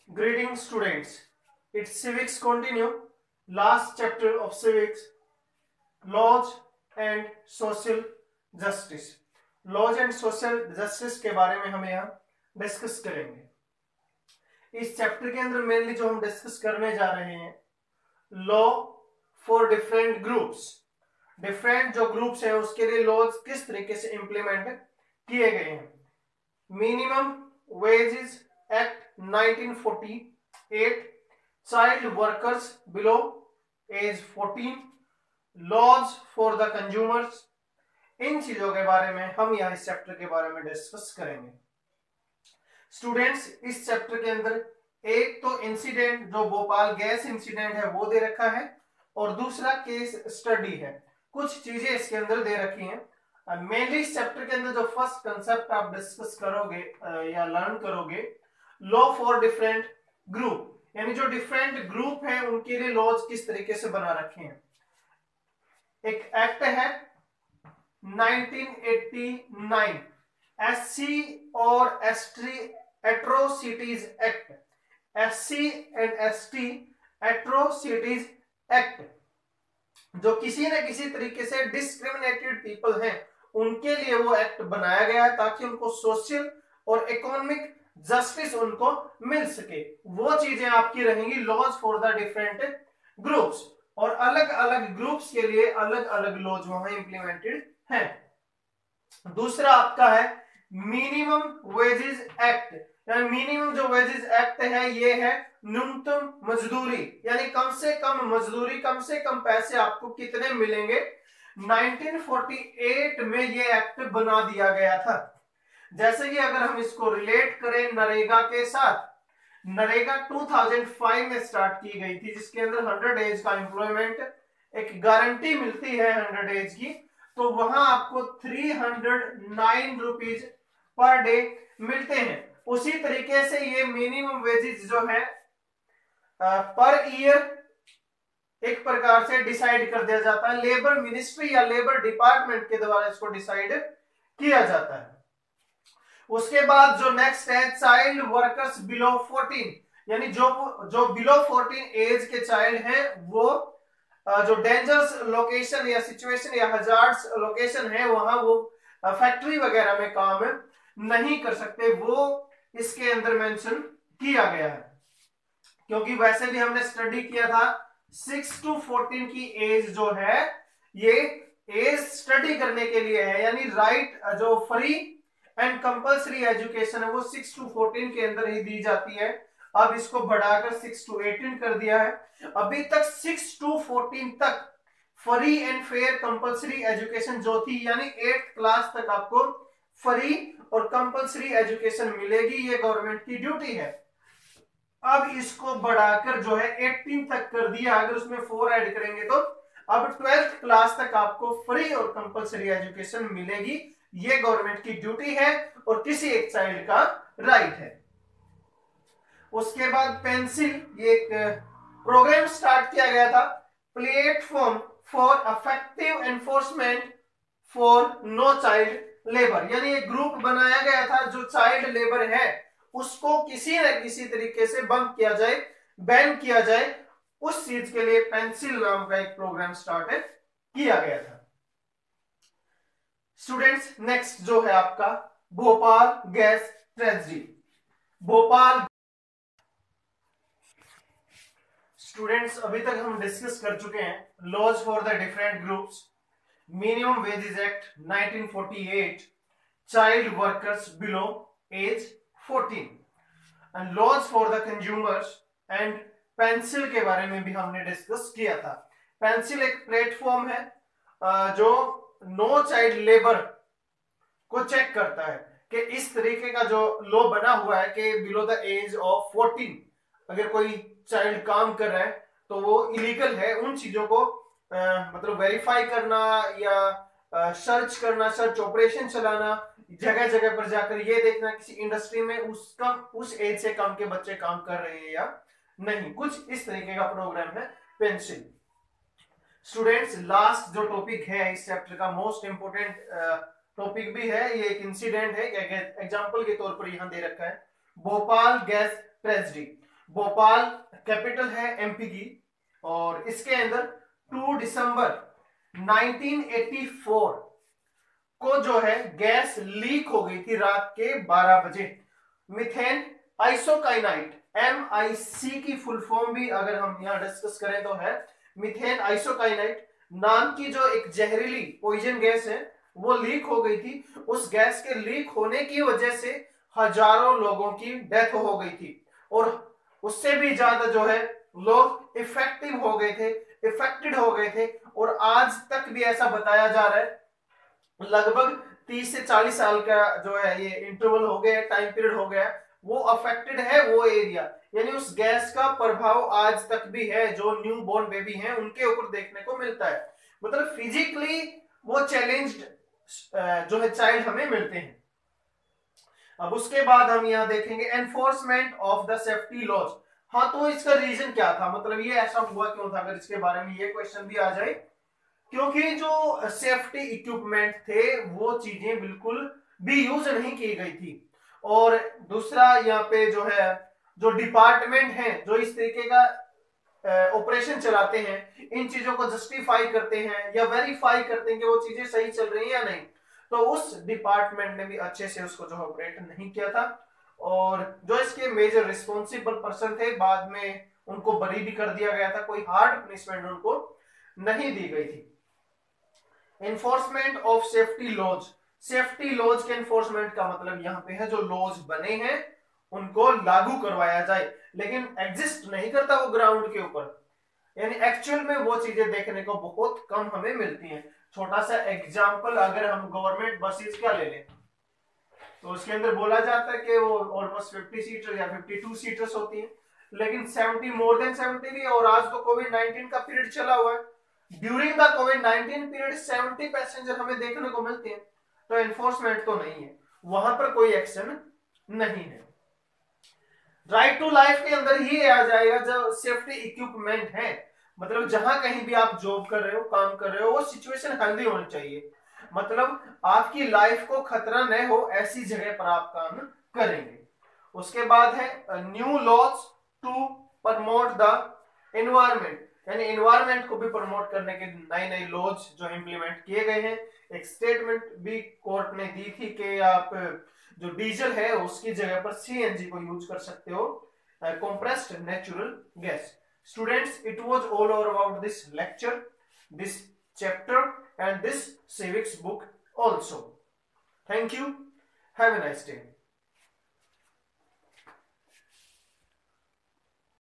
Greetings students. It's civics continue. Last chapter of civics, laws and social justice. Laws and social justice के बारे में हम यहाँ discuss करेंगे। इस चैप्टर के अंदर मेनली जो हम डिस्कस करने जा रहे हैं, law for different groups. Different जो ग्रुप्स हैं उसके लिए लॉज किस तरीके से इंप्लीमेंट किए गए हैं। Minimum wages act 1948, child workers below age 14, laws for the consumers. इन चीजों के बारे में हम यहाँ इस चैप्टर के बारे में डिस्कस करेंगे। स्टूडेंट्स, इस चैप्टर के अंदर एक तो इंसिडेंट जो भोपाल गैस इंसिडेंट है वो दे रखा है, और दूसरा केस स्टडी है। कुछ चीजें इसके अंदर दे रखी हैं। मेनली इस चैप्टर के अंदर जो फर्स्ट कंसेप्ट आप डिस्कस करोगे या लर्न करोगे, लॉ फॉर डिफरेंट ग्रुप, यानी जो डिफरेंट ग्रुप है उनके लिए लॉज किस तरीके से बना रखे हैं। एक एक्ट है 1989, एससी और ST atrocities act, SC and ST atrocities act, जो किसी न किसी तरीके से डिस्क्रिमिनेटेड पीपल हैं उनके लिए वो एक्ट बनाया गया है ताकि उनको सोशल और इकोनॉमिक जस्टिस उनको मिल सके। वो चीजें आपकी रहेंगी laws for the different groups, और अलग अलग ग्रुप्स के लिए अलग अलग लॉज वहां इंप्लीमेंटेड हैं। दूसरा आपका है मिनिमम वेजेस एक्ट, यानी मिनिमम जो वेजेस एक्ट है ये है न्यूनतम मजदूरी, यानी कम से कम मजदूरी, कम से कम पैसे आपको कितने मिलेंगे। 1948 में ये एक्ट बना दिया गया था। जैसे कि अगर हम इसको रिलेट करें नरेगा के साथ, नरेगा 2005 में स्टार्ट की गई थी, जिसके अंदर 100 डेज का एम्प्लॉयमेंट एक गारंटी मिलती है 100 डेज की, तो वहां आपको 309 रुपीज पर डे मिलते हैं। उसी तरीके से ये मिनिमम वेजेस जो है पर ईयर एक प्रकार से डिसाइड कर दिया जाता है, लेबर मिनिस्ट्री या लेबर डिपार्टमेंट के द्वारा इसको डिसाइड किया जाता है। उसके बाद जो नेक्स्ट है चाइल्ड वर्कर्स बिलो 14, यानी जो बिलो 14 एज के चाइल्ड हैं वो जो डेंजरस लोकेशन या सिचुएशन या हजार्ड्स लोकेशन है वहां वो फैक्ट्री वगैरह में काम नहीं कर सकते, वो इसके अंदर मेंशन किया गया है। क्योंकि वैसे भी हमने स्टडी किया था 6 to 14 की एज जो है ये एज स्टडी करने के लिए है, यानी राइट जो फ्री एंड कंपल्सरी एजुकेशन है वो 6 to 14 के अंदर ही दी जाती है। अब इसको बढ़ाकर 6 to 18 कर दिया है। अभी तक 6 to 14 तक free and fair compulsory education जो थी, यानी 8th क्लास तक आपको फ्री और कंपल्सरी एजुकेशन मिलेगी, ये गवर्नमेंट की ड्यूटी है। अब इसको बढ़ाकर जो है 18 तक कर दिया, अगर उसमें 4 ऐड करेंगे तो अब 12th क्लास तक आपको फ्री और कंपल्सरी एजुकेशन मिलेगी, ये गवर्नमेंट की ड्यूटी है और किसी एक चाइल्ड का राइट है। उसके बाद पेंसिल, ये एक प्रोग्राम स्टार्ट किया गया था, platform for effective enforcement for no child labour, यानी एक ग्रुप बनाया गया था जो चाइल्ड लेबर है उसको किसी न किसी तरीके से बंद किया जाए, बैन किया जाए, उस चीज के लिए पेंसिल नाम का एक प्रोग्राम स्टार्ट किया गया था। स्टूडेंट्स, नेक्स्ट जो है आपका Bhopal gas tragedy. Bhopal students, अभी तक हम डिस्कस कर चुके हैं laws for the different groups, minimum wages act 1948, child workers below age 14, and laws for the consumers, and pencil के बारे में भी हमने डिस्कस किया था। पेंसिल एक प्लेटफॉर्म है जो नो चाइल्ड लेबर को चेक करता है कि इस तरीके का जो लॉ बना हुआ है कि बिलो द एज ऑफ 14 अगर कोई चाइल्ड काम कर रहा है तो वो इलीगल है, उन चीजों को मतलब वेरीफाई करना या सर्च करना, सर्च ऑपरेशन चलाना, जगह जगह पर जाकर ये देखना किसी इंडस्ट्री में उस एज से कम के बच्चे काम कर रहे हैं या नहीं, कुछ इस तरीके का प्रोग्राम है पेंसिल। स्टूडेंट्स, लास्ट जो टॉपिक है इस चैप्टर का मोस्ट इंपोर्टेंट टॉपिक भी है, ये एक इंसिडेंट है, एग्जांपल के तौर पर यहां दे रखा है Bhopal gas tragedy. Bhopal capital है एमपी की, और इसके अंदर 2 दिसंबर 1984 को जो है गैस लीक हो गई थी रात के 12 बजे। मिथेन आइसोकाइनाइट, MIC की फुल फॉर्म भी अगर हम यहां डिस्कस करें तो है मिथेन आइसोकाइनाइट नाम की जो एक जहरीली पॉइजन गैस है वो लीक हो गई थी। उस गैस के लीक होने की वजह से हजारों लोगों की डेथ हो गई थी, और उससे भी ज्यादा जो है लोग इफेक्टिव हो गए थे, इफेक्टेड हो गए थे। और आज तक भी ऐसा बताया जा रहा है लगभग 30 से 40 साल का जो है ये इंटरवल हो गया, टाइम पीरियड हो गया, वो अफेक्टेड है वो एरिया। यानी उस गैस का प्रभाव आज तक भी है जो न्यू बोर्न बेबी हैं उनके ऊपर देखने को मिलता है। मतलब फिजिकली वो चैलेंज्ड जो है चाइल्ड हमें मिलते हैं। अब उसके बाद हम यहाँ देखेंगे enforcement of the safety laws. हाँ, तो इसका रीजन क्या था, मतलब ये ऐसा हुआ क्यों था, अगर इसके बारे में ये क्वेश्चन भी आ जाए। क्योंकि जो सेफ्टी इक्विपमेंट थे वो चीजें बिल्कुल भी यूज नहीं की गई थी। और दूसरा यहाँ पे जो है जो डिपार्टमेंट है जो इस तरीके का ऑपरेशन चलाते हैं, इन चीजों को जस्टिफाई करते हैं या वेरीफाई करते हैं कि वो चीजें सही चल रही है या नहीं, तो उस डिपार्टमेंट ने भी अच्छे से उसको जो ऑपरेट नहीं किया था। और जो इसके मेजर रिस्पॉन्सिबल पर्सन थे बाद में उनको बरी भी कर दिया गया था, कोई हार्ड पनिशमेंट उनको नहीं दी गई थी। Enforcement of safety laws, safety laws के एनफोर्समेंट का मतलब यहाँ पे है जो लॉज बने हैं उनको लागू करवाया जाए, लेकिन एग्जिस्ट नहीं करता वो ग्राउंड के ऊपर, यानी एक्चुअल में वो चीजें देखने को बहुत कम हमें मिलती हैं। छोटा सा एग्जांपल अगर हम गवर्नमेंट बसेस का ले लें तो उसके अंदर बोला जाता है कि वो ऑलमोस्ट 50 सीटर या 52 सीटर्स होती हैं, लेकिन 70 मोर देन 70 भी, और आज तो कोविड-19 का पीरियड चला हुआ है, during the covid period 70 passenger हमें देखने को मिलते हैं, तो एनफोर्समेंट तो नहीं है, वहां पर कोई एक्शन नहीं है। राइट टू लाइफ के अंदर ही आ जाएगा जो सेफ्टी इक्विपमेंट है, मतलब जहां कहीं भी आप जॉब कर रहे हो, काम कर रहे हो, वो सिचुएशन हेल्दी होनी चाहिए, मतलब आपकी लाइफ को खतरा न हो ऐसी जगह पर आप काम करेंगे। उसके बाद है new laws to promote the environment, यानी एनवायरमेंट को भी प्रमोट करने के नए नए लॉज जो इंप्लीमेंट किए गए हैं। एक स्टेटमेंट भी कोर्ट ने दी थी कि आप जो डीजल है उसकी जगह पर CNG को यूज कर सकते हो, compressed natural gas. Students, it was all over about this lecture, this chapter and this civics book also. Thank you. Have a nice day.